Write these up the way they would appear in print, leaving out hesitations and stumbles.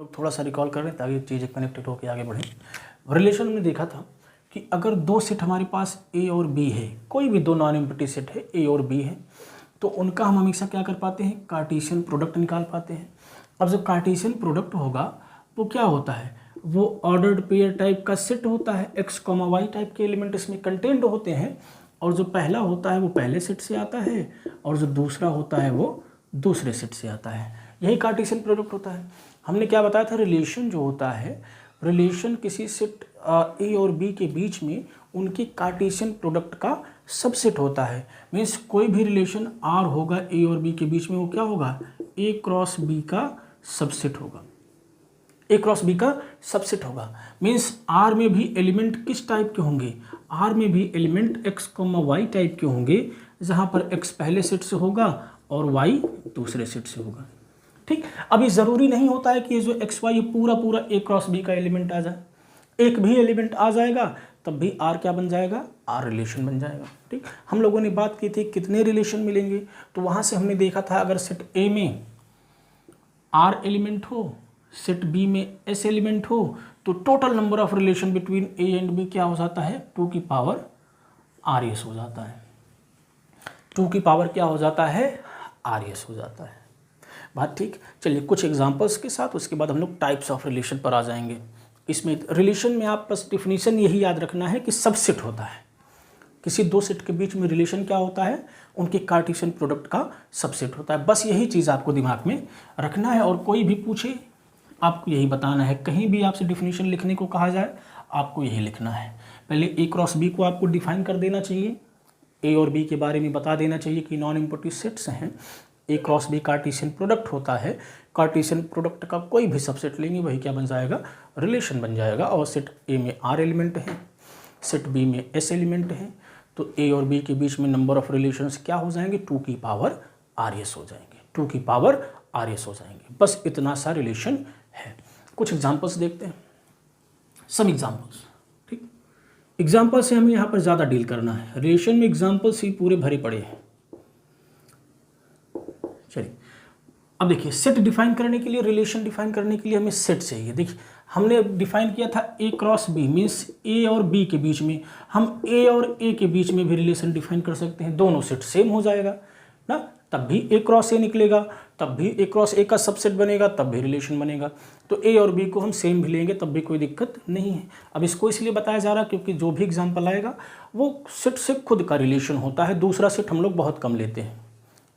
लोग थोड़ा सा रिकॉल कर रहे हैं ताकि चीज़ें कनेक्टेड होकर आगे बढ़ें। रिलेशन में देखा था कि अगर दो सेट हमारे पास ए और बी है, कोई भी दो नॉन एम्प्टी सेट है ए और बी है, तो उनका हम हमेशा क्या कर पाते हैं, कार्टेशियन प्रोडक्ट निकाल पाते हैं। अब जो कार्टेशियन प्रोडक्ट होगा वो क्या होता है, वो ऑर्डर्ड पेयर टाइप का सेट होता है, x, y टाइप के एलिमेंट इसमें कंटेंट होते हैं, और जो पहला होता है वो पहले सेट से आता है और जो दूसरा होता है वो दूसरे सेट से आता है। यही कार्टेशियन प्रोडक्ट होता है। हमने क्या बताया था, रिलेशन जो होता है, रिलेशन किसी सेट ए और बी के बीच में उनके कार्टेशियन प्रोडक्ट का सबसेट होता है। मीन्स कोई भी रिलेशन आर होगा ए और बी के बीच में, वो क्या होगा, ए क्रॉस बी का सबसेट होगा, ए क्रॉस बी का सबसेट होगा। मीन्स आर में भी एलिमेंट किस टाइप के होंगे, आर में भी एलिमेंट x, y टाइप के होंगे, जहाँ पर x पहले सेट से होगा और y दूसरे सेट से होगा। ठीक, अभी ज़रूरी नहीं होता है कि ये जो एक्स वाई पूरा पूरा ए क्रॉस बी का एलिमेंट आ जाए, एक भी एलिमेंट आ जाएगा तब भी आर क्या बन जाएगा, आर रिलेशन बन जाएगा। ठीक, हम लोगों ने बात की थी कितने रिलेशन मिलेंगे, तो वहाँ से हमने देखा था अगर सेट ए में आर एलिमेंट हो, सेट बी में एस एलिमेंट हो, तो total number of relation between A and B क्या हो जाता है, 2 की पावर आर एस हो जाता है। 2 की पावर क्या हो जाता है, आर एस हो जाता है। बात ठीक। चलिए कुछ एग्जांपल्स के साथ उसके बाद हम लोग टाइप्स ऑफ रिलेशन पर आ जाएंगे। इसमें रिलेशन में आप बस डिफिनीशन यही याद रखना है कि सबसेट होता है, किसी दो सेट के बीच में रिलेशन क्या होता है, उनके कार्टेशियन प्रोडक्ट का सबसेट होता है। बस यही चीज़ आपको दिमाग में रखना है और कोई भी पूछे आपको यही बताना है। कहीं भी आपसे डिफिनीशन लिखने को कहा जाए आपको यही लिखना है। पहले ए क्रॉस बी को आपको डिफाइन कर देना चाहिए, ए और बी के बारे में बता देना चाहिए कि नॉन एम्प्टी सेट्स हैं। ए क्रॉस बी कार्टेशियन प्रोडक्ट होता है, कार्टेशियन प्रोडक्ट का कोई भी सबसेट लेंगे वही क्या बन जाएगा, रिलेशन बन जाएगा। और सेट ए में आर एलिमेंट है, सेट बी में एस एलिमेंट है, तो ए और बी के बीच में नंबर ऑफ रिलेशंस क्या हो जाएंगे, 2 की पावर आर एस हो जाएंगे, 2 की पावर आर एस हो जाएंगे। बस इतना सा रिलेशन है। कुछ एग्जांपल्स देखते हैं, सम एग्जांपल्स। ठीक, एग्जांपल से हमें यहाँ पर ज़्यादा डील करना है, रिलेशन में एग्जांपल्स ही पूरे भरे पड़े हैं। चलिए अब देखिए, सेट डिफाइन करने के लिए, रिलेशन डिफाइन करने के लिए हमें सेट चाहिए। देखिए हमने डिफाइन किया था ए क्रॉस बी, मीन्स ए और बी के बीच में, हम ए और ए के बीच में भी रिलेशन डिफाइन कर सकते हैं। दोनों सेट सेम हो जाएगा ना, तब भी ए क्रॉस ए निकलेगा, तब भी ए क्रॉस ए का सबसेट बनेगा, तब भी रिलेशन बनेगा। तो ए और बी को हम सेम भी लेंगे तब भी कोई दिक्कत नहीं है। अब इसको इसलिए बताया जा रहा है क्योंकि जो भी एग्जाम्पल आएगा वो सेट से खुद का रिलेशन होता है, दूसरा सेट हम लोग बहुत कम लेते हैं।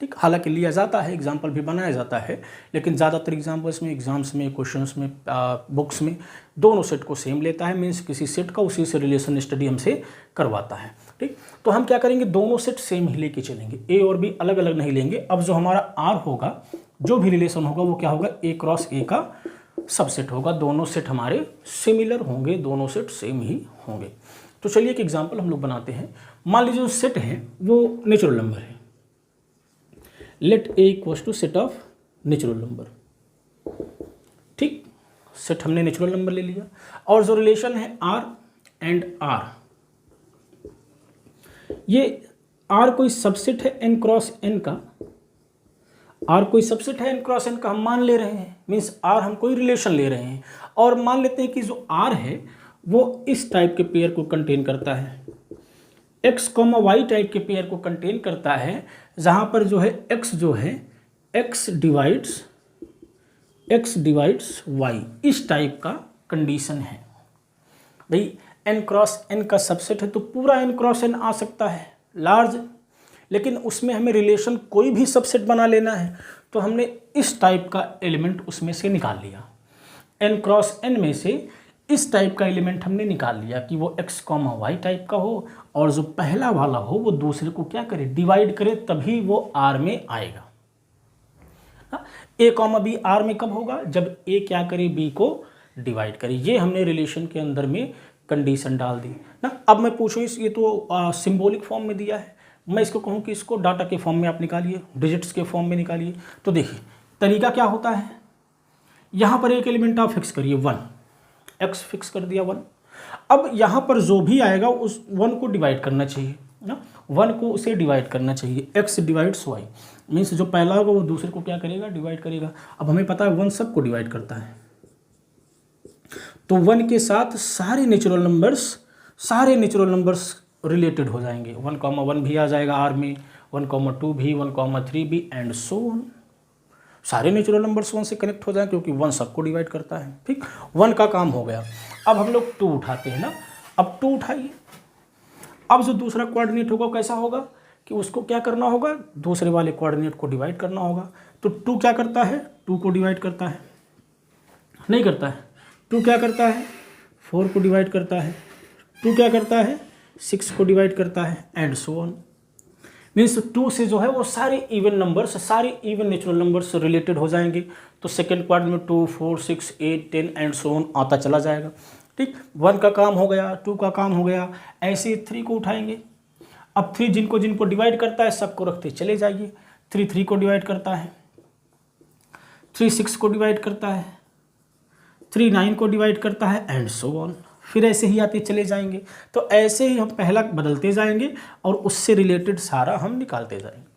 ठीक, हालांकि लिया जाता है, एग्जाम्पल भी बनाया जाता है, लेकिन ज़्यादातर एग्जाम्पल्स में, एग्जाम्स में, क्वेश्चंस में, बुक्स में दोनों सेट को सेम लेता है। मीन्स किसी सेट का उसी से रिलेशन स्टडी हमसे करवाता है। ठीक, तो हम क्या करेंगे, दोनों सेट सेम ही लेके चलेंगे, ए और बी अलग अलग नहीं लेंगे। अब जो हमारा आर होगा, जो भी रिलेशन होगा वो क्या होगा, ए क्रॉस ए का सबसेट होगा। दोनों सेट हमारे सिमिलर होंगे, दोनों सेट सेम ही होंगे। तो चलिए एक एग्जाम्पल हम लोग बनाते हैं। मान लीजिए जो सेट है वो नेचुरल नंबर है, let A equals to set of natural number. ठीक, सेट हमने नेचुरल नंबर ले लिया और जो रिलेशन है आर एंड आर, ये आर कोई सबसेट है एन क्रॉस एन का, आर कोई सबसेट है एन क्रॉस एन का हम मान ले रहे हैं। मीन्स आर हम कोई रिलेशन ले रहे हैं और मान लेते हैं कि जो आर है वो इस टाइप के पेयर को कंटेन करता है, x, y टाइप के पेयर को कंटेन करता है, जहाँ पर जो है x जो है x डिवाइड्स y, इस टाइप का कंडीशन है। भाई n क्रॉस n का सबसेट है तो पूरा n क्रॉस n आ सकता है लार्ज, लेकिन उसमें हमें रिलेशन कोई भी सबसेट बना लेना है तो हमने इस टाइप का एलिमेंट उसमें से निकाल लिया। n क्रॉस n में से इस टाइप का एलिमेंट हमने निकाल लिया कि वो x, y टाइप का हो और जो पहला वाला हो वो दूसरे को क्या करे, डिवाइड करे, तभी वो R में आएगा। a, b R में कब होगा, जब a क्या करे, b को डिवाइड करे। ये हमने रिलेशन के अंदर में कंडीशन डाल दी ना। अब मैं पूछूँ, ये तो सिंबॉलिक फॉर्म में दिया है, मैं इसको कहूँ कि इसको डाटा के फॉर्म में आप निकालिए, डिजिट्स के फॉर्म में निकालिए। तो देखिए तरीका क्या होता है, यहाँ पर एक एलिमेंट आप फिक्स करिए 1, x फिक्स कर दिया 1। अब यहाँ पर जो भी आएगा उस 1 को डिवाइड करना चाहिए ना, 1 को उसे डिवाइड करना चाहिए। x डिवाइड्स y, मीन्स जो पहला होगा वो दूसरे को क्या करेगा, डिवाइड करेगा। अब हमें पता है 1 सबको डिवाइड करता है, तो 1 के साथ सारे नेचुरल नंबर्स रिलेटेड हो जाएंगे। 1,1 भी आ जाएगा आर में, 1,2 भी, 1,3 भी एंड सो ऑन। सारे नेचुरल नंबर्स 1 से कनेक्ट हो जाएं क्योंकि 1 सबको डिवाइड करता है। ठीक, 1 का काम हो गया। अब हम लोग 2 उठाते हैं ना। अब 2 उठाइए। अब जो दूसरा कोऑर्डिनेट होगा कैसा होगा कि उसको क्या करना होगा, दूसरे वाले कोऑर्डिनेट को डिवाइड करना होगा। तो 2 क्या करता है, 2 को डिवाइड करता है, नहीं करता है। 2 क्या करता है, 4 को डिवाइड करता है। 2 क्या करता है, 6 को डिवाइड करता है एंड सो ऑन। मीन्स 2 से जो है वो सारे इवन नंबर्स, सारे इवन नेचुरल नंबर्स रिलेटेड हो जाएंगे। तो सेकेंड क्वाड्रेंट में 2, 4, 6, 8, 10 एंड सो ऑन आता चला जाएगा। ठीक, 1 का काम हो गया, 2 का काम हो गया। ऐसे 3 को उठाएंगे। अब 3 जिनको जिनको डिवाइड करता है सबको रखते चले जाइए। 3 को डिवाइड करता है, 3 6 को डिवाइड करता है, 3 9 को डिवाइड करता है एंड सो ऑन। फिर ऐसे ही आते चले जाएंगे। तो ऐसे ही हम पहला बदलते जाएंगे और उससे रिलेटेड सारा हम निकालते जाएंगे।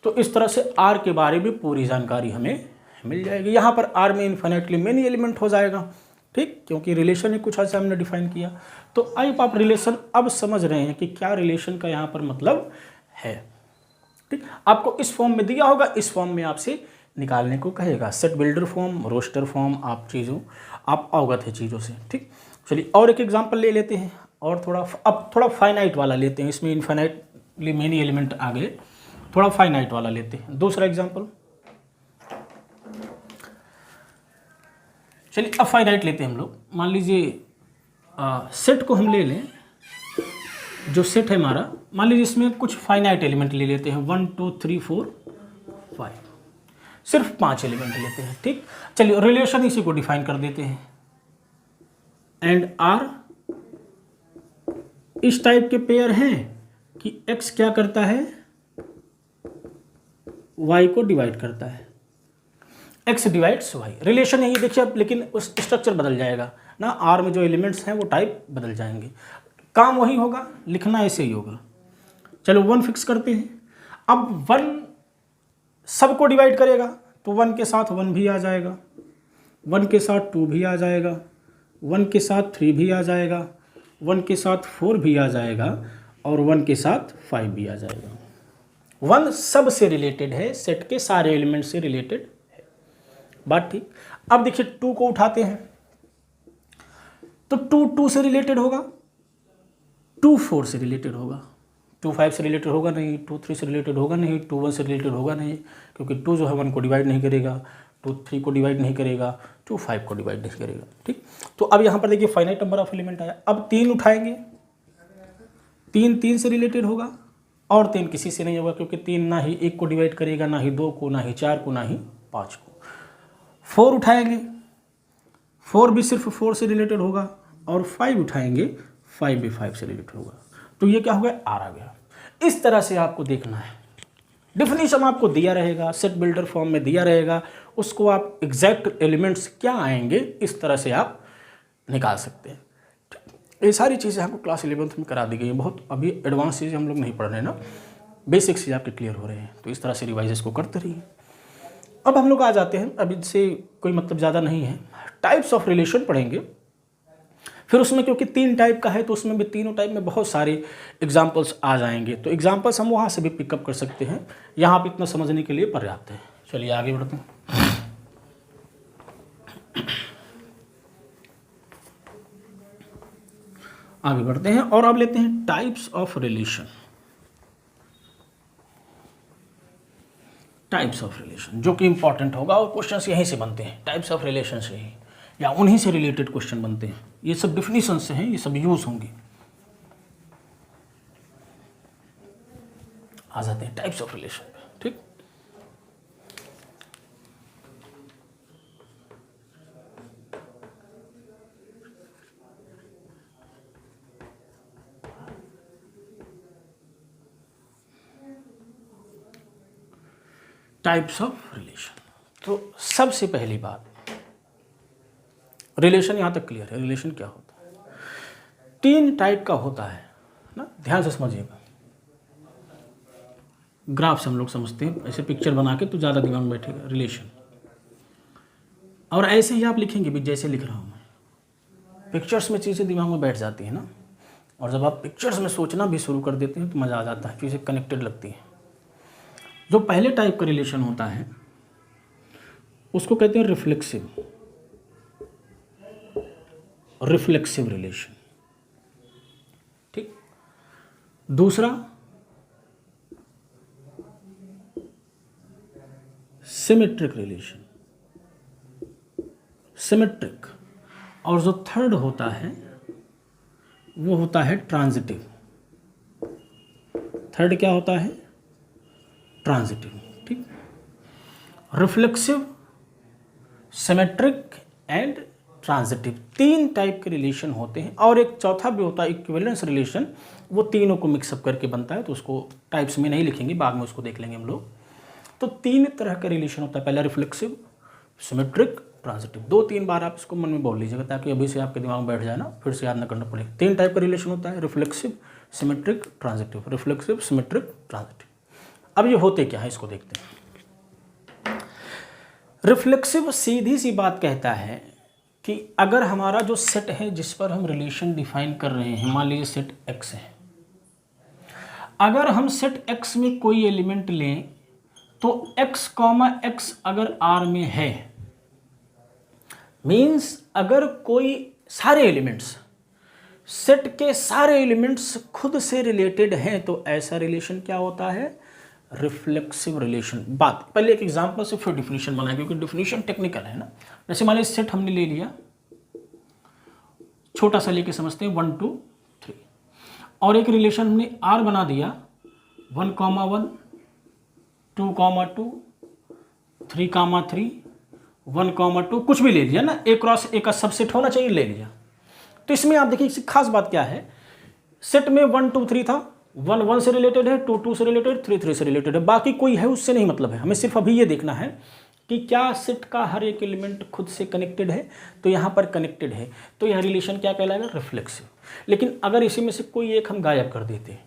तो इस तरह से आर के बारे में पूरी जानकारी हमें मिल जाएगी। यहाँ पर आर में इन्फिनिटली मेनी एलिमेंट हो जाएगा। ठीक, क्योंकि रिलेशन ही कुछ ऐसा हमने डिफाइन किया। तो आप रिलेशन अब समझ रहे हैं कि क्या रिलेशन का यहाँ पर मतलब है। ठीक, आपको इस फॉर्म में दिया होगा, इस फॉर्म में आपसे निकालने को कहेगा। Set builder form, roster form, आप अवगत है चीज़ों से। ठीक, चलिए और एक एग्जांपल ले लेते हैं और अब थोड़ा फाइनाइट वाला लेते हैं। इसमें इन्फिनिटली मेनी एलिमेंट आ गए, थोड़ा फाइनाइट वाला लेते हैं। दूसरा एग्जांपल, चलिए अब फाइनाइट लेते हैं हम लोग। मान लीजिए सेट को हम ले लें, जो सेट है हमारा, मान लीजिए इसमें कुछ फाइनाइट एलिमेंट ले लेते हैं। 1 2 3 4 5, सिर्फ 5 एलिमेंट लेते हैं। ठीक, चलिए रिलेशन इसी को डिफाइन कर देते हैं। एंड आर इस टाइप के पेयर हैं कि x क्या करता है, y को डिवाइड करता है। x डिवाइड्स y, रिलेशन यही देखिए अब, लेकिन उस स्ट्रक्चर बदल जाएगा ना। r में जो एलिमेंट्स हैं वो टाइप बदल जाएंगे, काम वही होगा, लिखना ऐसे ही होगा। चलो 1 फिक्स करते हैं। अब 1 सबको डिवाइड करेगा तो 1 के साथ 1 भी आ जाएगा, 1 के साथ 2 भी आ जाएगा, 1 के साथ 3 भी आ जाएगा, 1 के साथ 4 भी आ जाएगा और 1 के साथ 5 भी आ जाएगा। 1 सब से रिलेटेड है, सेट के सारे एलिमेंट से रिलेटेड है। बात ठीक। अब देखिए 2 को उठाते हैं तो 2 से रिलेटेड होगा, 2 4 से रिलेटेड होगा, 2 5 से रिलेटेड होगा नहीं, 2 3 से रिलेटेड होगा नहीं, 2 1 से रिलेटेड होगा नहीं, क्योंकि 2 जो है 1 को डिवाइड नहीं करेगा, 2 3 को डिवाइड नहीं करेगा, 2 5 को डिवाइड नहीं करेगा। ठीक, तो अब यहाँ पर देखिए फाइनाइट नंबर ऑफ एलिमेंट आया। अब 3 उठाएंगे, 3 से रिलेटेड होगा और 3 किसी से नहीं होगा, क्योंकि 3 ना ही 1 को डिवाइड करेगा, ना ही 2 को, ना ही 4 को, ना ही 5 को। 4 उठाएंगे, 4 भी सिर्फ 4 से रिलेटेड होगा और 5 उठाएंगे, 5 भी 5 से रिलेटेड होगा। तो ये क्या हो गया, आर आ गया। इस तरह से आपको देखना है। डिफिनीशन आपको दिया रहेगा, सेट बिल्डर फॉर्म में दिया रहेगा, उसको आप एग्जैक्ट एलिमेंट्स क्या आएंगे इस तरह से आप निकाल सकते हैं। ये सारी चीज़ें आपको क्लास 11th में करा दी गई है। बहुत अभी एडवांस चीज़ें हम लोग नहीं पढ़ रहे हैं ना, बेसिक चीज़ आपके क्लियर हो रहे हैं। तो इस तरह से रिवाइज इसको करते रहिए। अब हम लोग आ जाते हैं, अभी से कोई मतलब ज़्यादा नहीं है, टाइप्स ऑफ रिलेशन पढ़ेंगे। फिर उसमें क्योंकि 3 टाइप का है तो उसमें भी तीनों टाइप में बहुत सारे एग्जाम्पल्स आ जाएंगे। तो एग्जाम्पल्स हम वहाँ से भी पिकअप कर सकते हैं, यहाँ पर इतना समझने के लिए पर्याप्त है। चलिए आगे बढ़ते हैं। आगे बढ़ते हैं और अब लेते हैं types of relation. Types of relation जो कि इंपॉर्टेंट होगा और क्वेश्चंस यहीं से बनते हैं, टाइप्स ऑफ रिलेशन से ही या उन्हीं से रिलेटेड क्वेश्चन बनते हैं। ये सब डिफिनीशन से हैं, ये सब यूज होंगे। आ जाते हैं टाइप्स ऑफ रिलेशन पे। ठीक, टाइप्स ऑफ रिलेशन। तो सबसे पहली बात, रिलेशन यहाँ तक क्लियर है। रिलेशन क्या होता है, 3 टाइप का होता है ना, ध्यान से समझिएगा। ग्राफ से हम लोग समझते हैं, ऐसे पिक्चर बना के तो ज़्यादा दिमाग में बैठेगा। रिलेशन, और ऐसे ही आप लिखेंगे भी जैसे लिख रहा हूँ मैं। पिक्चर्स में चीज़ें दिमाग में बैठ जाती है ना, और जब आप पिक्चर्स में सोचना भी शुरू कर देते हैं तो मज़ा आ जाता है, चीज़ें कनेक्टेड लगती हैं। जो पहले टाइप का रिलेशन होता है उसको कहते हैं रिफ्लेक्सिव रिलेशन, ठीक। दूसरा सिमेट्रिक रिलेशन, सिमेट्रिक। और जो थर्ड होता है वो होता है ट्रांजिटिव। थर्ड क्या होता है? ट्रांजिटिव, ठीक। Reflexive, symmetric and transitive, 3 type के रिलेशन होते हैं। और एक चौथा भी होता है इक्विवेलेंस रिलेशन, वो तीनों को मिक्सअप करके बनता है, तो उसको टाइप्स में नहीं लिखेंगे, बाद में उसको देख लेंगे हम लोग। तो 3 तरह का रिलेशन होता है, पहला रिफ्लेक्सिव, सिमेट्रिक, ट्रांजिटिव। 2-3 बार आप इसको मन में बोल लीजिएगा ताकि अभी से आपके दिमाग में बैठ जाए ना, फिर से याद ना करना पड़ेगा। 3 टाइप का रिलेशन होता है, reflexive, symmetric, transitive. Reflexive, symmetric, transitive. अब ये होते क्या है इसको देखते हैं। रिफ्लेक्सिव सीधी सी बात कहता है कि अगर हमारा जो सेट है जिस पर हम रिलेशन डिफाइन कर रहे हैं, मान लीजिए सेट एक्स है, अगर हम सेट एक्स में कोई एलिमेंट लें तो x, x अगर R में है, मीन्स अगर कोई सारे एलिमेंट्स, सेट के सारे एलिमेंट्स खुद से रिलेटेड हैं, तो ऐसा रिलेशन क्या होता है? Reflexive relation. बात पहले एक एग्जांपल से फिर डिफिनीशन बनाए, क्योंकि डिफिनीशन टेक्निकल है ना। जैसे मान लीजिए सेट हमने ले लिया, छोटा सा लेके समझते हैं 1 2 3, और एक रिलेशन हमने R बना दिया 1, 1 2, 2 3, 3 1, 2, कुछ भी ले लिया ना, A क्रॉस A का सबसेट होना चाहिए, ले लिया। तो इसमें आप देखिए इसकी खास बात क्या है, सेट में 1 2 3 था, 1 1 से रिलेटेड है, 2 2 से रिलेटेड, 3 3 से रिलेटेड है, बाकी कोई है उससे नहीं मतलब है। हमें सिर्फ अभी ये देखना है कि क्या सेट का हर एक एलिमेंट खुद से कनेक्टेड है, तो यहाँ पर कनेक्टेड है, तो यह रिलेशन क्या कहलाएगा? रिफ्लेक्सिव। लेकिन अगर इसी में से कोई एक हम गायब कर देते हैं,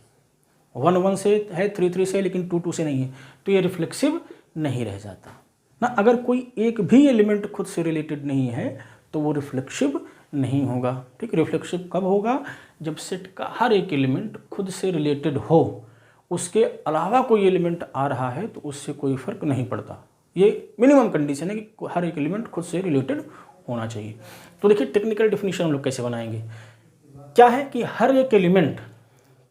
1 1 से है, 3 3 से है, लेकिन 2 2 से नहीं है, तो ये रिफ्लेक्सिव नहीं रह जाता ना। अगर कोई एक भी एलिमेंट खुद से रिलेटेड नहीं है तो वो रिफ्लेक्सिव नहीं होगा, ठीक। रिफ्लेक्सिव कब होगा? जब सेट का हर एक एलिमेंट खुद से रिलेटेड हो, उसके अलावा कोई एलिमेंट आ रहा है तो उससे कोई फर्क नहीं पड़ता। ये मिनिमम कंडीशन है कि हर एक एलिमेंट खुद से रिलेटेड होना चाहिए। तो देखिए टेक्निकल डेफिनेशन हम लोग कैसे बनाएंगे। क्या है कि हर एक एलिमेंट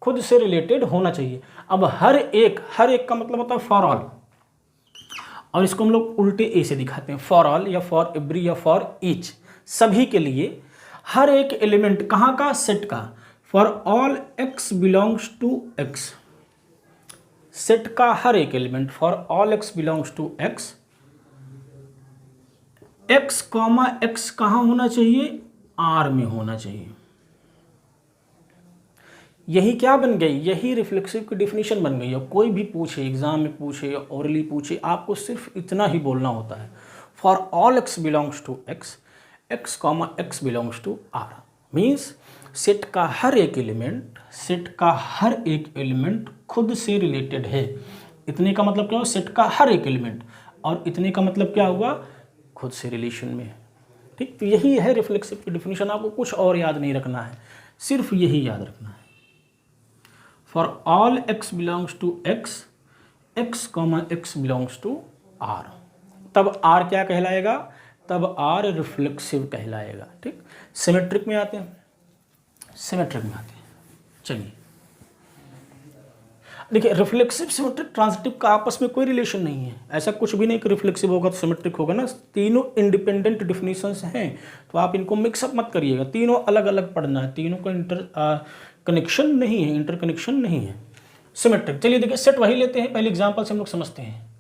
खुद से रिलेटेड होना चाहिए। अब हर एक का मतलब होता है फॉर ऑल, और इसको हम लोग उल्टे ए से दिखाते हैं, फॉर ऑल या फॉर एवरी या फॉर ईच, सभी के लिए हर एक एलिमेंट कहाँ का? सेट का। For all x belongs to x, set का हर एक element, for all x belongs to x, x, x कहाँ होना चाहिए? R में होना चाहिए। यही क्या बन गई? यही रिफ्लेक्सिव की डिफिनीशन बन गई। और कोई भी पूछे, एग्जाम में पूछे, ऑरली पूछे, आपको सिर्फ इतना ही बोलना होता है, for all x belongs to x, x, x belongs to R। Means set का हर एक एलिमेंट, सेट का हर एक एलिमेंट खुद से रिलेटेड है। इतने का मतलब क्या हुआ? सेट का हर एक एलिमेंट, और इतने का मतलब क्या हुआ? खुद से रिलेशन में, ठीक। तो यही है रिफ्लेक्सिव की डिफिनीशन। आपको कुछ और याद नहीं रखना है, सिर्फ यही याद रखना है। For all x belongs to x, x, x belongs to R, तब R क्या कहलाएगा? तब R रिफ्लेक्सिव कहलाएगा, ठीक। सिमेट्रिक में आते हैं, सिमेट्रिक में आते हैं। चलिए देखिए, रिफ्लेक्सिव, सिमेट्रिक, ट्रांजिटिव का आपस में कोई रिलेशन नहीं है। ऐसा कुछ भी नहीं कि रिफ्लेक्सिव होगा तो सिमेट्रिक होगा ना। तीनों इंडिपेंडेंट डिफिनीशंस हैं, तो आप इनको मिक्सअप मत करिएगा। तीनों अलग अलग पढ़ना है, तीनों का कनेक्शन नहीं है, इंटरकनेक्शन नहीं है। सिमेट्रिक, चलिए देखिए सेट वही लेते हैं, पहले एग्जांपल से हम लोग समझते हैं।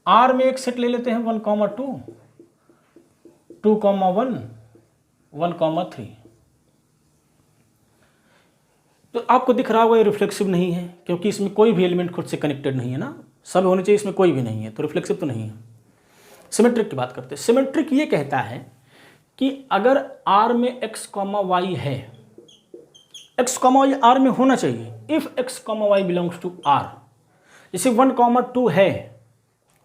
R में एक सेट ले लेते हैं 1, 2, 2, 1, 1, 3। तो आपको दिख रहा होगा ये रिफ्लेक्सिव नहीं है, क्योंकि इसमें कोई भी एलिमेंट खुद से कनेक्टेड नहीं है ना, सब होने चाहिए, इसमें कोई भी नहीं है, तो रिफ्लेक्सिव तो नहीं है। सिमेट्रिक की बात करते हैं। सिमेट्रिक ये कहता है कि अगर R में x, y है, x, y R में होना चाहिए, if x, y belongs to R। जैसे 1, 2 है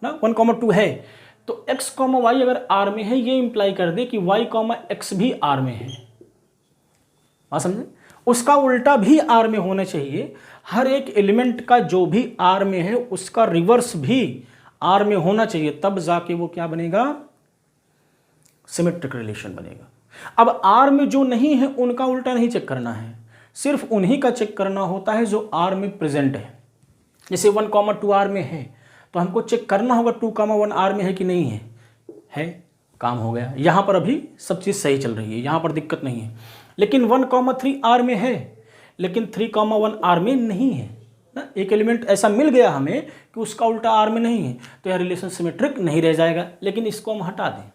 ना, 1, 2 है, तो x, y अगर R में है, ये इंप्लाई कर दे कि y, x भी R में है। बात समझे? उसका उल्टा भी आर में होना चाहिए। हर एक एलिमेंट का जो भी आर में है उसका रिवर्स भी आर में होना चाहिए, तब जाके वो क्या बनेगा, सिमेट्रिक रिलेशन बनेगा। अब आर में जो नहीं है उनका उल्टा नहीं चेक करना है, सिर्फ उन्हीं का चेक करना होता है जो आर में प्रेजेंट है। जैसे 1, 2 आर में है तो हमको चेक करना होगा 2, 1 आर में है कि नहीं है, काम हो गया। यहां पर अभी सब चीज़ सही चल रही है, यहां पर दिक्कत नहीं है। लेकिन 1, 3 आर में है, लेकिन 3, 1 आर में नहीं है ना। एक एलिमेंट ऐसा मिल गया हमें कि उसका उल्टा आर में नहीं है, तो यह रिलेशन सिमेट्रिक नहीं रह जाएगा। लेकिन इसको हम हटा दें।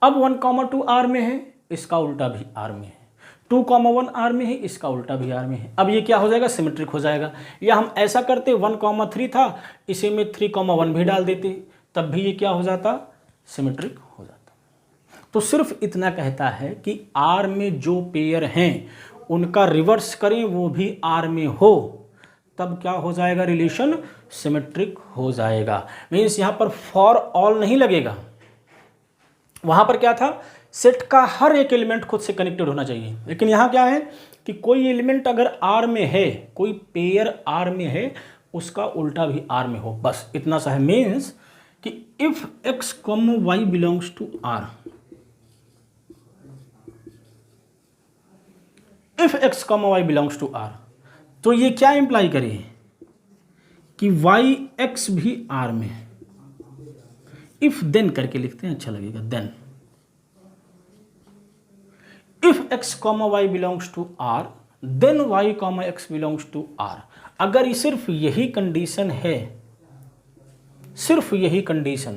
अब 1, 2 आर में है, इसका उल्टा भी आर में है। 2, 1 आर में है, इसका उल्टा भी आर में है। अब ये क्या हो जाएगा, सिमेट्रिक हो जाएगा। या हम ऐसा करते 1, 3 था, इसी में 3, 1 भी डाल देते, तब भी ये क्या हो जाता, सिमेट्रिक हो जाता। तो सिर्फ इतना कहता है कि आर में जो पेयर हैं उनका रिवर्स करें, वो भी आर में हो, तब क्या हो जाएगा, रिलेशन सिमेट्रिक हो जाएगा। मीन्स यहाँ पर फॉर ऑल नहीं लगेगा। वहां पर क्या था, सेट का हर एक एलिमेंट खुद से कनेक्टेड होना चाहिए। लेकिन यहां क्या है कि कोई एलिमेंट अगर आर में है, कोई पेयर आर में है, उसका उल्टा भी आर में हो, बस इतना सा है। मीन्स कि if x, y belongs to R, if x, y belongs to R, तो ये क्या इंप्लाई करे कि y x भी आर में है। इफ देन करके लिखते हैं, अच्छा लगेगा, then if x, y belongs to R, then y, x belongs to R. अगर ये सिर्फ यही कंडीशन है, सिर्फ यही कंडीशन,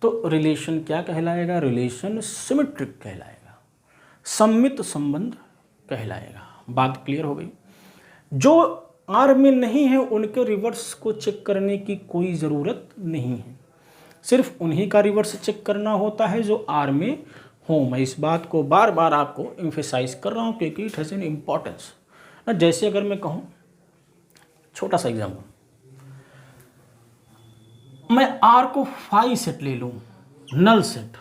तो रिलेशन क्या कहलाएगा, रिलेशन सिमेट्रिक कहलाएगा, सममित संबंध कहलाएगा। बात क्लियर हो गई। जो आर में नहीं है उनके रिवर्स को चेक करने की कोई ज़रूरत नहीं है, सिर्फ उन्हीं का रिवर्स चेक करना होता है जो आर में हो। मैं इस बात को बार बार आपको एम्फेसाइज कर रहा हूँ क्योंकि इट हैज़ एन इम्पॉर्टेंस। जैसे अगर मैं कहूँ, छोटा सा एग्जाम्पल, मैं आर को फाई सेट ले लूँ, नल सेट,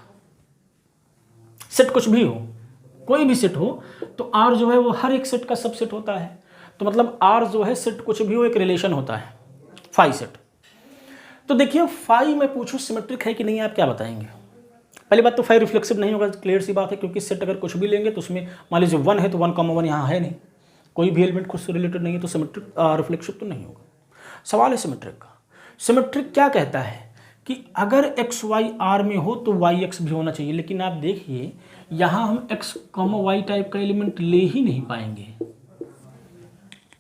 सेट कुछ भी हो, कोई भी सेट हो, तो आर जो है वो हर एक सेट का सबसेट होता है। तो मतलब आर जो है सेट कुछ भी हो एक रिलेशन होता है, फाई सेट। तो देखिए फाई मैं पूछूं सिमेट्रिक है कि नहीं, आप क्या बताएंगे? पहली बात तो फाई रिफ्लेक्सिव नहीं होगा, क्लियर सी बात है, क्योंकि सेट अगर कुछ भी लेंगे तो उसमें मान लीजिए 1 है तो 1, 1 यहाँ है नहीं, कोई भी एलिमेंट खुद से रिलेटेड नहीं है, तो सिमेट्रिक रिफ्लेक्सिव तो नहीं होगा। सवाल है सिमेट्रिक का। सिमेट्रिक क्या कहता है कि अगर एक्स वाई आर में हो तो वाई एक्स भी होना चाहिए। लेकिन आप देखिए यहाँ हम एक्स वाई टाइप का एलिमेंट ले ही नहीं पाएंगे।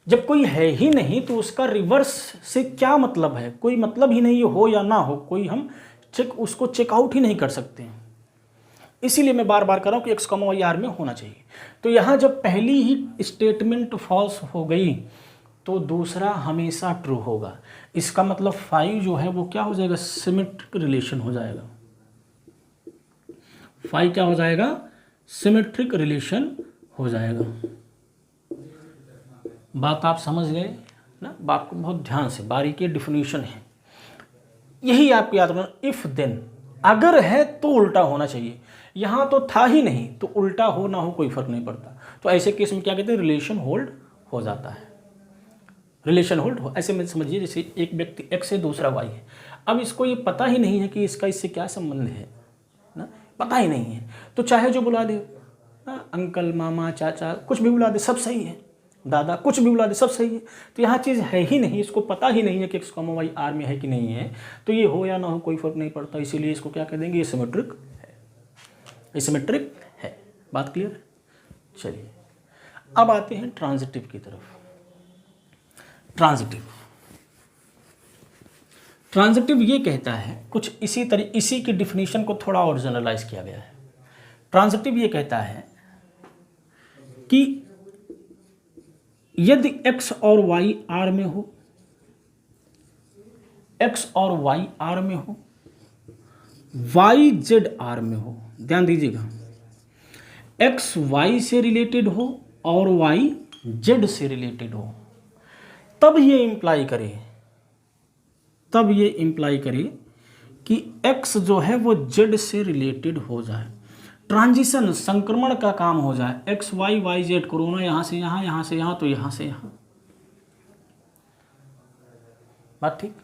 जब कोई है ही नहीं तो उसका रिवर्स से क्या मतलब है, कोई मतलब ही नहीं, हो या ना हो, कोई हम उसको चेकआउट ही नहीं कर सकते हैं। इसीलिए मैं बार बार कर रहा हूँ कि एक्स वाई आर में होना चाहिए। तो यहाँ जब पहली ही स्टेटमेंट फॉल्स हो गई तो दूसरा हमेशा ट्रू होगा। इसका मतलब फाई जो है वो क्या हो जाएगा, सिमेट्रिक रिलेशन हो जाएगा। फाई क्या हो जाएगा, सिमेट्रिक रिलेशन हो जाएगा। बात आप समझ गए ना? बात को बहुत ध्यान से, बारीकी डिफिनीशन है, यही आप याद रखना। इफ देन, अगर है तो उल्टा होना चाहिए, यहाँ तो था ही नहीं तो उल्टा हो ना हो कोई फर्क नहीं पड़ता। तो ऐसे केस में क्या कहते हैं, रिलेशन होल्ड हो जाता है। रिलेशन होल्ड हो, ऐसे में समझिए जैसे एक व्यक्ति एक्स है दूसरा वाई है। अब इसको ये पता ही नहीं है कि इसका इससे क्या संबंध है ना, पता ही नहीं है, तो चाहे जो बुला दे ना, अंकल, मामा, चाचा, कुछ भी बुला दे सब सही है, दादा, कुछ भी बुला दे सब सही है। तो यहाँ चीज़ है ही नहीं, इसको पता ही नहीं है कि एक्स वाई आर में है कि नहीं है, तो ये हो या ना हो कोई फर्क नहीं पड़ता। इसीलिए इसको क्या कह देंगे, ये सिमेट्रिक है, ये सिमेट्रिक है। बात क्लियर? चलिए अब आते हैं ट्रांजिटिव की तरफ। ट्रांजिटिव ये कहता है कुछ इसी की डिफिनीशन को थोड़ा और जनरलाइज किया गया है। ट्रांजिटिव ये कहता है कि यदि x और y आर में हो, x और y आर में हो, y z आर में हो, ध्यान दीजिएगा, x y से रिलेटेड हो और y z से रिलेटेड हो, तब ये इंप्लाई करे कि x जो है वो z से रिलेटेड हो जाए। ट्रांजिशन संक्रमण का काम हो जाए, x y y z, corona यहाँ से यहाँ, यहाँ से यहाँ, तो यहाँ से यहाँ। बात ठीक।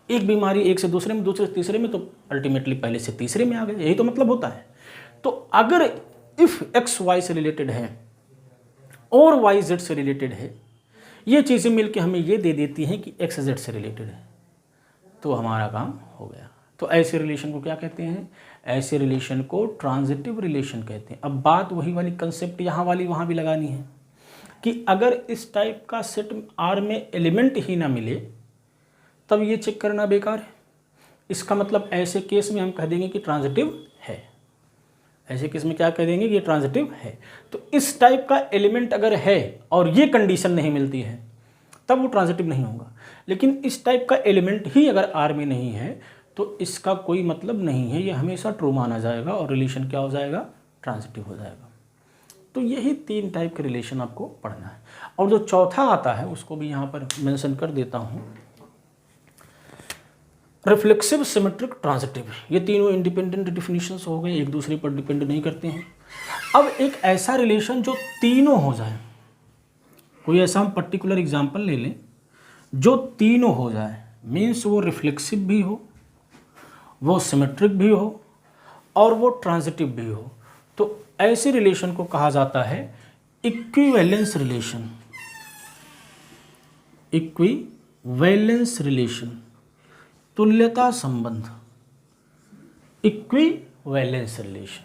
एक बीमारी एक से दूसरे में, दूसरे से तीसरे में, तो अल्टीमेटली पहले से तीसरे में आ गए, यही तो मतलब होता है। तो अगर इफ एक्स वाई से रिलेटेड है और वाई जेड से रिलेटेड है, ये चीज़ें मिलके हमें ये दे देती हैं कि एक्स जेड से रिलेटेड है, तो हमारा काम हो गया। तो ऐसे रिलेशन को क्या कहते हैं? ऐसे रिलेशन को ट्रांजिटिव रिलेशन कहते हैं। अब बात वही वाली कंसेप्ट यहाँ वाली वहाँ भी लगानी है कि अगर इस टाइप का सेट आर में एलिमेंट ही ना मिले तब ये चेक करना बेकार है। इसका मतलब ऐसे केस में हम कह देंगे कि ट्रांजिटिव है। ऐसे केस में क्या कह देंगे कि ये ट्रांजिटिव है। तो इस टाइप का एलिमेंट अगर है और ये कंडीशन नहीं मिलती है तब वो ट्रांजिटिव नहीं होगा। लेकिन इस टाइप का एलिमेंट ही अगर आर में नहीं है तो इसका कोई मतलब नहीं है, ये हमेशा ट्रू माना जाएगा और रिलेशन क्या हो जाएगा? ट्रांजिटिव हो जाएगा। तो यही 3 टाइप के रिलेशन आपको पढ़ना है। और जो चौथा आता है उसको भी यहाँ पर मेंशन कर देता हूँ, रिफ्लेक्सिव, सिमेट्रिक, ट्रांजिटिव। ये तीनों इंडिपेंडेंट डिफिनीशंस हो गए, एक दूसरे पर डिपेंड नहीं करते हैं। अब एक ऐसा रिलेशन जो तीनों हो जाए, कोई ऐसा हम पर्टिकुलर एग्जांपल ले लें जो तीनों हो जाए, मीन्स वो रिफ्लेक्सिव भी हो, वो सिमेट्रिक भी हो और वो ट्रांजिटिव भी हो, तो ऐसे रिलेशन को कहा जाता है इक्विवेलेंस रिलेशन। इक्विवेलेंस रिलेशन, तुल्यता संबंध, इक्विवेलेंस रिलेशन।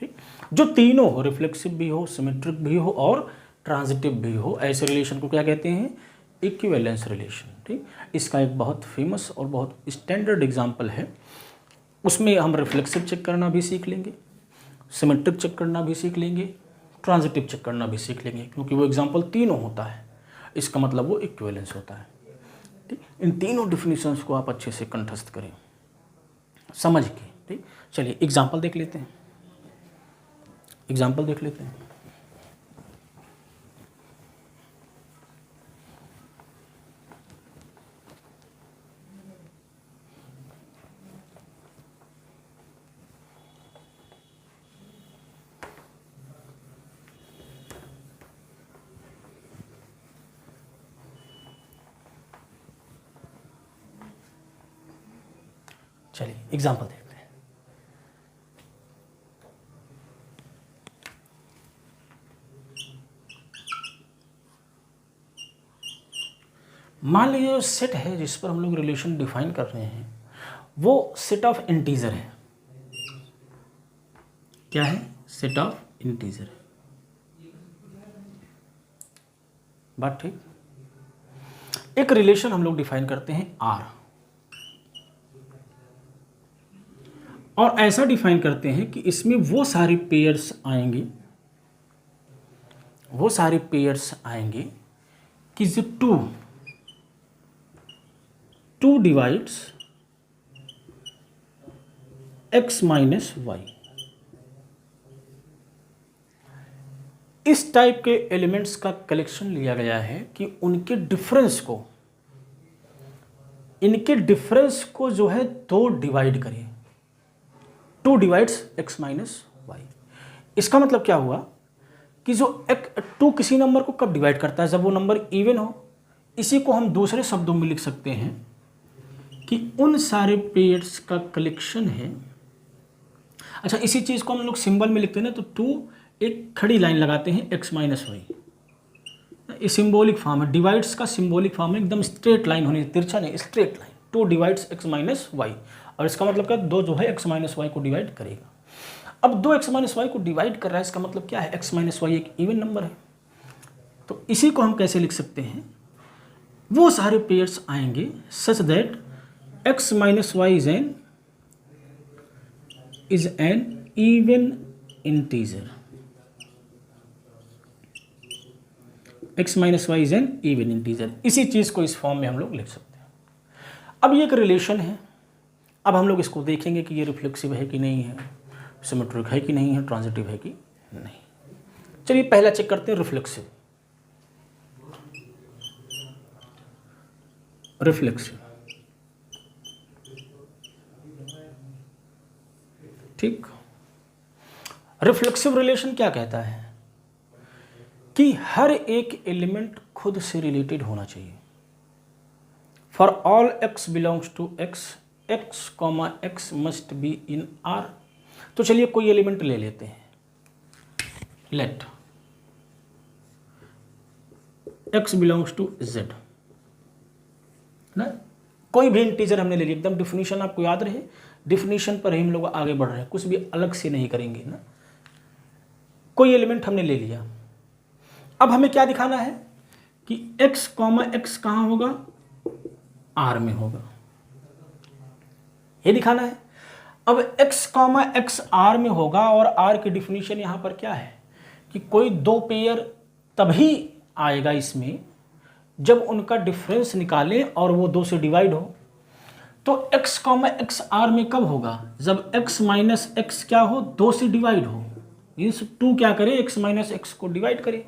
ठीक, जो तीनों हो, रिफ्लेक्सिव भी हो, सिमेट्रिक भी हो और ट्रांजिटिव भी हो, ऐसे रिलेशन को क्या कहते हैं? Equivalence relation. ठीक, इसका एक बहुत फेमस और बहुत स्टैंडर्ड एग्जांपल है। उसमें हम रिफ्लेक्सिव चेक करना भी सीख लेंगे, सिमेट्रिक चेक करना भी सीख लेंगे, ट्रांजिटिव चेक करना भी सीख लेंगे, क्योंकि वो एग्जांपल तीनों होता है, इसका मतलब वो इक्विवेलेंस होता है। ठीक, इन तीनों डिफिनीशंस को आप अच्छे से कंठस्थ करें समझ के। ठीक, चलिए एग्जांपल देख लेते हैं। एग्जांपल देख लेते हैं। चलिए एग्जांपल देखते हैं। मान लीजिए जो सेट है जिस पर हम लोग रिलेशन डिफाइन कर रहे हैं वो सेट ऑफ इंटीजर है। क्या है? सेट ऑफ इंटीजर है। बात ठीक। एक रिलेशन हम लोग डिफाइन करते हैं आर, और ऐसा डिफाइन करते हैं कि इसमें वो सारे पेयर्स आएंगे, वो सारे पेयर्स आएंगे कि जो two divides x minus y. इस टाइप के एलिमेंट्स का कलेक्शन लिया गया है कि उनके डिफरेंस को जो है दो डिवाइड करें, 2 डिवाइड्स एक्स माइनस वाई। इसका मतलब क्या हुआ कि जो 2 किसी नंबर को कब डिवाइड करता है? जब वो नंबर इवन हो। इसी को हम दूसरे शब्दों में लिख सकते हैं कि उन सारे पेयर्स का कलेक्शन है। अच्छा, इसी चीज़ को हम लोग सिंबल में लिखते हैं ना, तो 2 एक खड़ी लाइन लगाते हैं एक्स माइनस वाई, ये सिंबॉलिक फॉर्म है। डिवाइड्स का सिंबॉलिक फॉर्म है, एकदम स्ट्रेट लाइन होनी, तिरछा नहीं, straight line. 2 divides x minus y, और इसका मतलब क्या? 2 जो है एक्स माइनस वाई को डिवाइड करेगा। अब 2 एक्स माइनस वाई को डिवाइड कर रहा है, इसका मतलब क्या है? एक्स माइनस वाई एक इवन नंबर है। तो इसी को हम कैसे लिख सकते हैं? वो सारे पेयर्स आएंगे such that x minus y is an even integer. X minus y is an even integer. इसी चीज़ को इस फॉर्म में हम लोग लिख सकते हैं। अब ये एक रिलेशन है। अब हम लोग इसको देखेंगे कि ये रिफ्लेक्सिव है कि नहीं है, सिमेट्रिक है कि नहीं है, ट्रांजिटिव है कि नहीं। चलिए पहला चेक करते हैं रिफ्लेक्सिव। रिफ्लेक्सिव, ठीक। रिफ्लेक्सिव रिलेशन क्या कहता है कि हर एक एलिमेंट खुद से रिलेटेड होना चाहिए। For all x belongs to x, x comma x must be in R। तो चलिए कोई एलिमेंट ले लेते हैं, let x belongs to z ना, कोई भी इंटीजर हमने ले लिया, एकदम डिफिनीशन आपको याद रहे, डिफिनीशन पर ही हम लोग आगे बढ़ रहे हैं, कुछ भी अलग से नहीं करेंगे ना। कोई एलिमेंट हमने ले लिया, अब हमें क्या दिखाना है कि x कॉमा x कहाँ होगा, R में होगा, ये दिखाना है। अब x कॉमा x R में होगा और R की डिफिनीशन यहाँ पर क्या है कि कोई दो पेयर तभी आएगा इसमें जब उनका डिफरेंस निकालें और वो 2 से डिवाइड हो। तो x कॉमा x R में कब होगा, जब x माइनस x क्या हो, 2 से डिवाइड हो। मीन्स 2 क्या करे, x माइनस x को डिवाइड करे,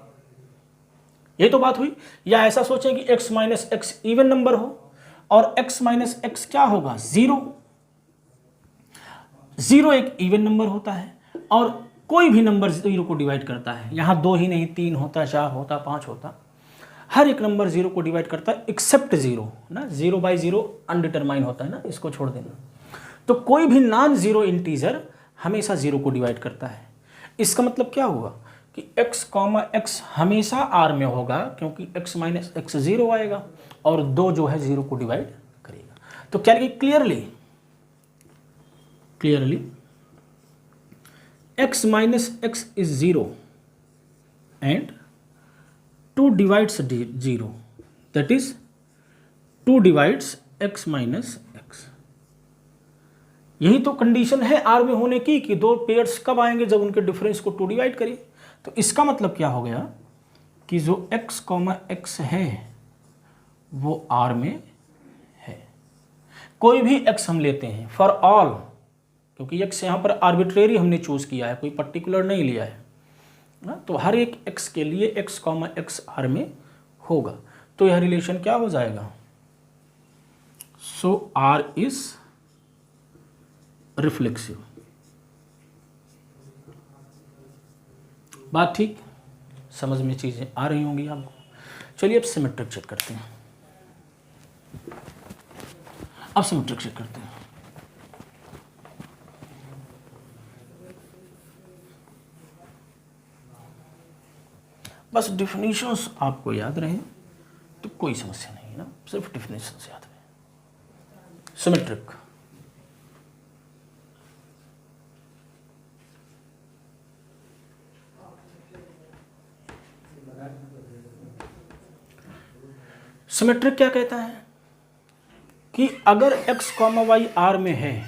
ये तो बात हुई। या ऐसा सोचें कि x minus x even number हो और x माइनस x क्या होगा, 0। 0 एक इवन नंबर होता है और कोई भी नंबर 0 को डिवाइड करता है। यहाँ 2 ही नहीं, 3 होता, 4 होता, 5 होता, हर एक नंबर 0 को डिवाइड करता है एक्सेप्ट 0 ना। 0 बाई 0 अनडिटरमाइन होता है ना, इसको छोड़ देना। तो कोई भी नॉन जीरो इंटीजर हमेशा 0 को डिवाइड करता है। इसका मतलब क्या हुआ कि x कॉमा x हमेशा R में होगा क्योंकि x माइनस x 0 आएगा और 2 जो है 0 को डिवाइड करेगा। तो क्या लिखे, clearly x minus x is 0 and 2 divides 0, that is 2 divides x minus x। यही तो कंडीशन है R में होने की कि दो पेयर्स कब आएंगे, जब उनके डिफरेंस को 2 डिवाइड करिए। तो इसका मतलब क्या हो गया कि जो x कॉमा x है वो R में है। कोई भी x हम लेते हैं फॉर ऑल, क्योंकि x यहाँ पर आर्बिट्रेरी हमने चूज किया है, कोई पर्टिकुलर नहीं लिया है ना। तो हर एक x के लिए x कॉमा x R में होगा। तो यह रिलेशन क्या हो जाएगा, सो R इज रिफ्लेक्सिव। बात ठीक, समझ में चीजें आ रही होंगी आपको। चलिए अब सिमेट्रिक चेक करते हैं। बस डिफिनीशंस आपको याद रहे तो कोई समस्या नहीं है ना, सिर्फ डिफिनीशंस याद रहे। सिमेट्रिक, सिमेट्रिक क्या कहता है कि अगर x कॉमा वाई R में है,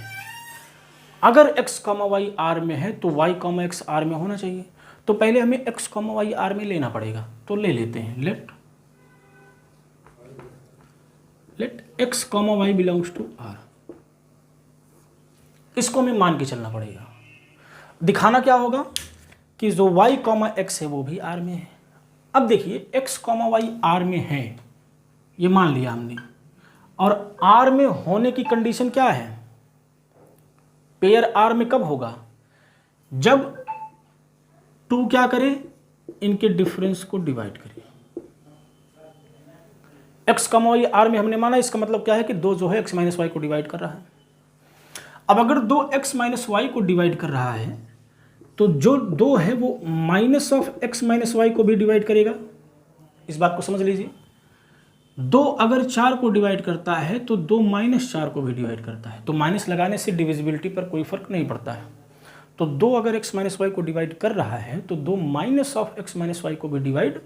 अगर x कॉमा वाई R में है तो y कॉमा x R में होना चाहिए। तो पहले हमें x कॉमा वाई R में लेना पड़ेगा, तो ले लेते हैं, let x comma y belongs to R। इसको हमें मान के चलना पड़ेगा। दिखाना क्या होगा कि जो y कॉमा x है वो भी R में है। अब देखिए x कॉमा वाई R में है, ये मान लिया हमने, और R में होने की कंडीशन क्या है, पेयर R में कब होगा, जब 2 क्या करे, इनके डिफरेंस को डिवाइड करिए। x कॉमा वाई R में हमने माना, इसका मतलब क्या है कि 2 जो है x माइनस वाई को डिवाइड कर रहा है। अब अगर 2 x माइनस वाई को डिवाइड कर रहा है तो जो 2 है वो minus of x minus y को भी डिवाइड करेगा। इस बात को समझ लीजिए, 2 अगर 4 को डिवाइड करता है तो 2 माइनस 4 को भी डिवाइड करता है। तो माइनस लगाने से डिविजिबिलिटी पर कोई फर्क नहीं पड़ता है। तो 2 अगर x माइनस वाई को डिवाइड कर रहा है तो 2 minus of x minus y को भी डिवाइड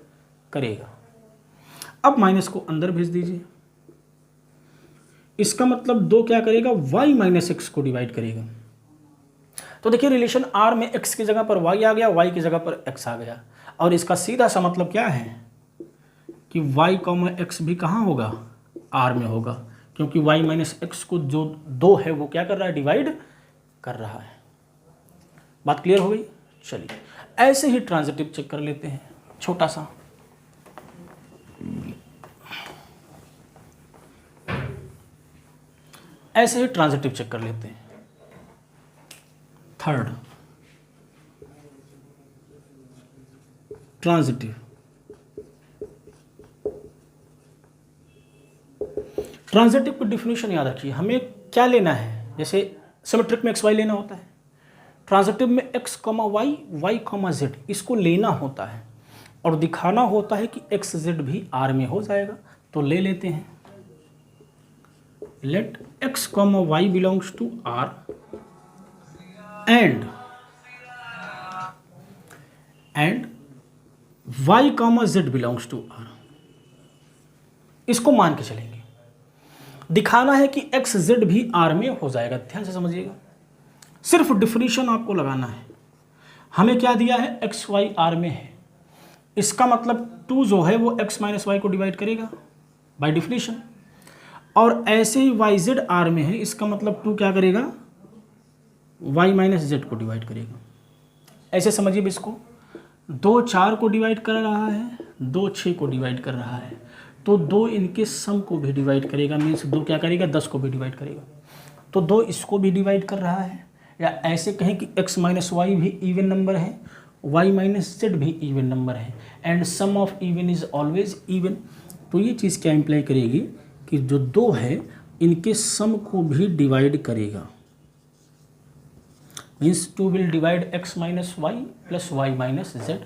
करेगा। अब माइनस को अंदर भेज दीजिए, इसका मतलब 2 क्या करेगा, y माइनस x को डिवाइड करेगा। तो देखिए रिलेशन R में x की जगह पर y आ गया, y की जगह पर x आ गया, और इसका सीधा सा मतलब क्या है कि y कॉमा x भी कहाँ होगा, R में होगा, क्योंकि y माइनस x को जो 2 है वो क्या कर रहा है, डिवाइड कर रहा है। बात क्लियर हो गई। चलिए ऐसे ही ट्रांजिटिव चेक कर लेते हैं, छोटा सा। ऐसे ही ट्रांजिटिव चेक कर लेते हैं। Third, transitive. ट्रांजिटिव की डिफिनेशन याद रखिए, हमें क्या लेना है, जैसे सिमेट्रिक में एक्स वाई लेना होता है, ट्रांजिटिव में x comma y, y comma z, इसको लेना होता है और दिखाना होता है कि एक्स जेड भी आर में हो जाएगा। तो ले लेते हैं, let x comma y belongs to R and y comma z belongs to R. इसको मान के चलेंगे, दिखाना है कि एक्स जेड भी आर में हो जाएगा। ध्यान से समझिएगा, सिर्फ डिफिनीशन आपको लगाना है। हमें क्या दिया है, एक्स वाई आर में है, इसका मतलब 2 जो है वो x माइनस वाई को डिवाइड करेगा बाय डिफिनीशन, और ऐसे ही वाई जेड आर में है, इसका मतलब 2 क्या करेगा, y माइनस जेड को डिवाइड करेगा। ऐसे समझिए इसको, 2 4 को डिवाइड कर रहा है, 2 6 को डिवाइड कर रहा है, तो 2 इनके सम को भी डिवाइड करेगा, मीन्स 2 क्या करेगा, 10 को भी डिवाइड करेगा। तो 2 इसको भी डिवाइड कर रहा है, या ऐसे कहें कि x माइनस वाई भी इवन नंबर है, y माइनस जेड भी इवन नंबर है, and sum of even is always even. तो ये चीज़ क्या इम्प्लाई करेगी कि जो 2 है इनके सम को भी डिवाइड करेगा, means 2 will divide x minus y plus y minus z.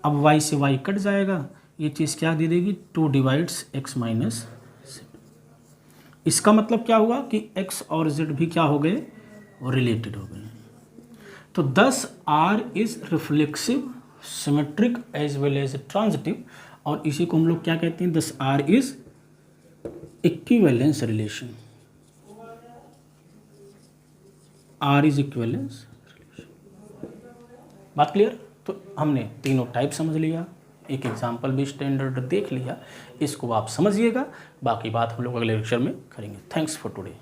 अब y से y कट जाएगा, ये चीज़ क्या दे देगी, 2 डिवाइड्स x माइनस जेड। इसका मतलब क्या हुआ कि x और z भी क्या हो गए, रिलेटेड हो गए। तो thus R is reflexive, symmetric as well as transitive, और इसी को हम लोग क्या कहते हैं, दस R is equivalence relation. R is equivalence relation. बात क्लियर? तो हमने तीनों टाइप समझ लिया, एक एग्जाम्पल भी स्टैंडर्ड देख लिया, इसको आप समझिएगा, बाकी बात हम लोग अगले लेक्चर में करेंगे। Thanks for today.